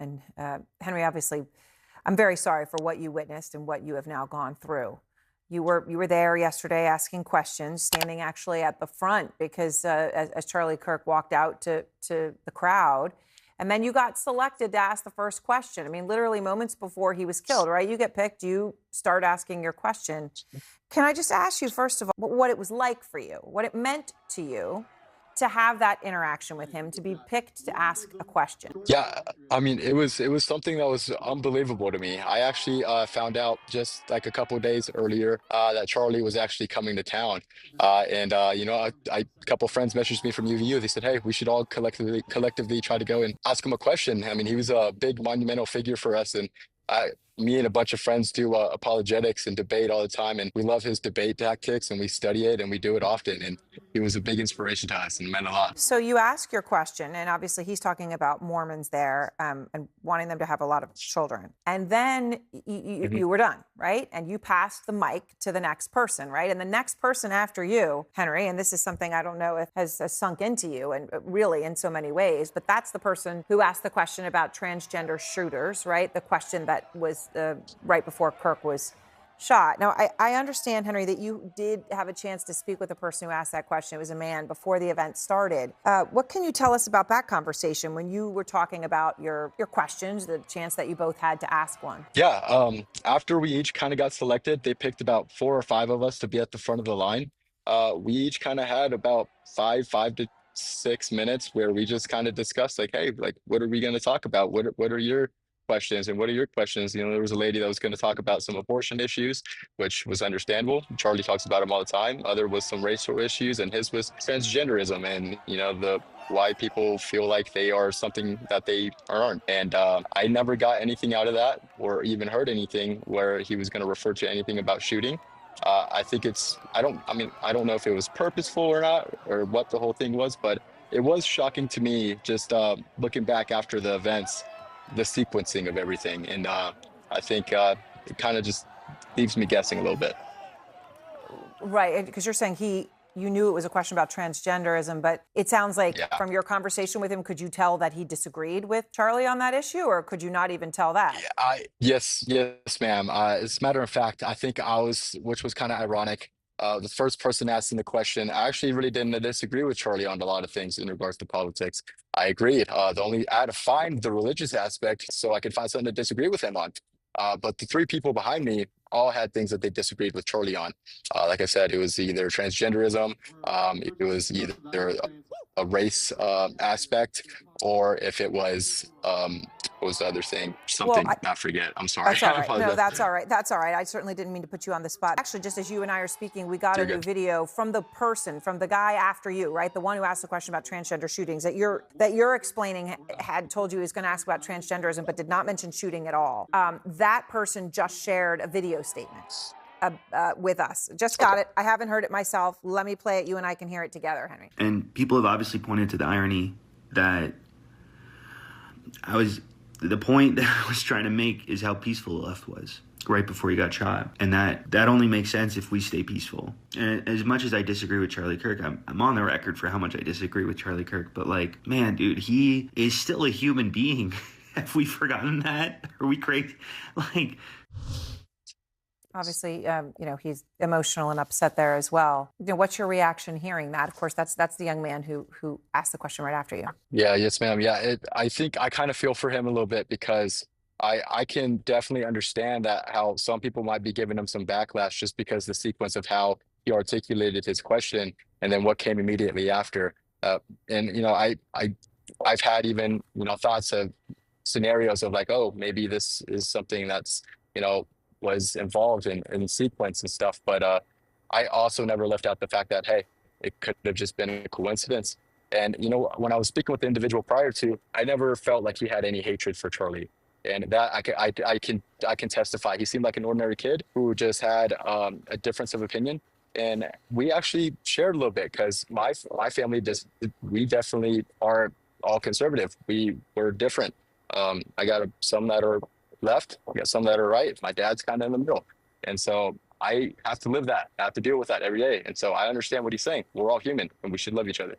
And Henry, obviously, I'm very sorry for what you witnessed and what you have now gone through. You were there yesterday asking questions, standing actually at the front because as Charlie Kirk walked out to the crowd, and then you got selected to ask the first question. I mean, literally moments before he was killed, right? You get picked, you start asking your question. Can I just ask you, first of all, what it was like for you, what it meant to you to have that interaction with him, to be picked to ask a question? Yeah, I mean, it was something that was unbelievable to me. I actually found out just like a couple of days earlier that Charlie was actually coming to town, and a couple of friends messaged me from UVU. They said, "Hey, we should all collectively try to go and ask him a question." I mean, he was a big monumental figure for us, and me and a bunch of friends do apologetics and debate all the time, and we love his debate tactics, and we study it, and we do it often. And he was a big inspiration to us, and it meant a lot. So you ask your question, and obviously he's talking about Mormons there and wanting them to have a lot of children. And then Mhm. you were done, right? And you passed the mic to the next person, right? And the next person after you, Henry, and this is something I don't know if has sunk into you and really in so many ways, but that's the person who asked the question about transgender shooters, right? The question that was right before Kirk was shot. Now, I understand, Henry, that you did have a chance to speak with the person who asked that question. It was a man before the event started. What can you tell us about that conversation when you were talking about your questions, the chance that you both had to ask one? Yeah, after we each kind of got selected, they picked about four or five of us to be at the front of the line. We each kind of had about 5 to 6 minutes where we just kind of discussed, like, hey, like, what are we going to talk about? What are your questions and what are your questions? You know, there was a lady that was going to talk about some abortion issues, which was understandable. Charlie talks about them all the time. Other was some racial issues, and his was transgenderism, and the why people feel like they are something that they aren't. And I never got anything out of that or even heard anything where he was going to refer to anything about shooting. I think I don't know if it was purposeful or not or what the whole thing was, but it was shocking to me just looking back after the events, the sequencing of everything. And I think it kind of just leaves me guessing a little bit. Right, because you're saying you knew it was a question about transgenderism, but it sounds like Yeah. from your conversation with him, could you tell that he disagreed with Charlie on that issue, or could you not even tell that? Yeah, yes, ma'am. As a matter of fact, I think I was, which was kind of ironic. The first person asking the question, I actually really didn't disagree with Charlie on a lot of things in regards to politics. I agreed. I had to find the religious aspect so I could find something to disagree with him on. But the three people behind me all had things that they disagreed with Charlie on. Like I said, it was either transgenderism, it was either a race aspect, or if it was what was the other thing? Well, Something I forget. I'm sorry. that's all I right. No, apologize. that's all right. That's all right. I certainly didn't mean to put you on the spot. Actually, just as you and I are speaking, we got a You're new good. video from the person, from the guy after you, right? The one who asked the question about transgender shootings that you're explaining had told you he was going to ask about transgenderism, but did not mention shooting at all. That person just shared a video statement with us. Just got Okay. it. I haven't heard it myself. Let me play it. You and I can hear it together, Henry. And people have obviously pointed to the irony that the point that I was trying to make is how peaceful the left was right before he got shot. And that only makes sense if we stay peaceful. And as much as I disagree with Charlie Kirk, I'm on the record for how much I disagree with Charlie Kirk. But like, man, dude, he is still a human being. Have we forgotten that? Are we crazy? Like, Obviously, he's emotional and upset there as well. What's your reaction hearing that? Of course, that's the young man who asked the question right after you. Yeah, yes, ma'am. Yeah, I think I kind of feel for him a little bit because I can definitely understand that how some people might be giving him some backlash just because the sequence of how he articulated his question and then what came immediately after. Uh, and I've had even thoughts of scenarios of like, oh, maybe this is something that's you know was involved in sequence and stuff. But I also never left out the fact that hey, it could have just been a coincidence. And when I was speaking with the individual prior to, I never felt like he had any hatred for Charlie. And that I can testify. He seemed like an ordinary kid who just had a difference of opinion. And we actually shared a little bit because my family just we definitely are all conservative. We're different. I got some that are left. I got some that are right. My dad's kind of in the middle, and so I have to live that. I have to deal with that every day. And so I understand what he's saying. We're all human, and we should love each other.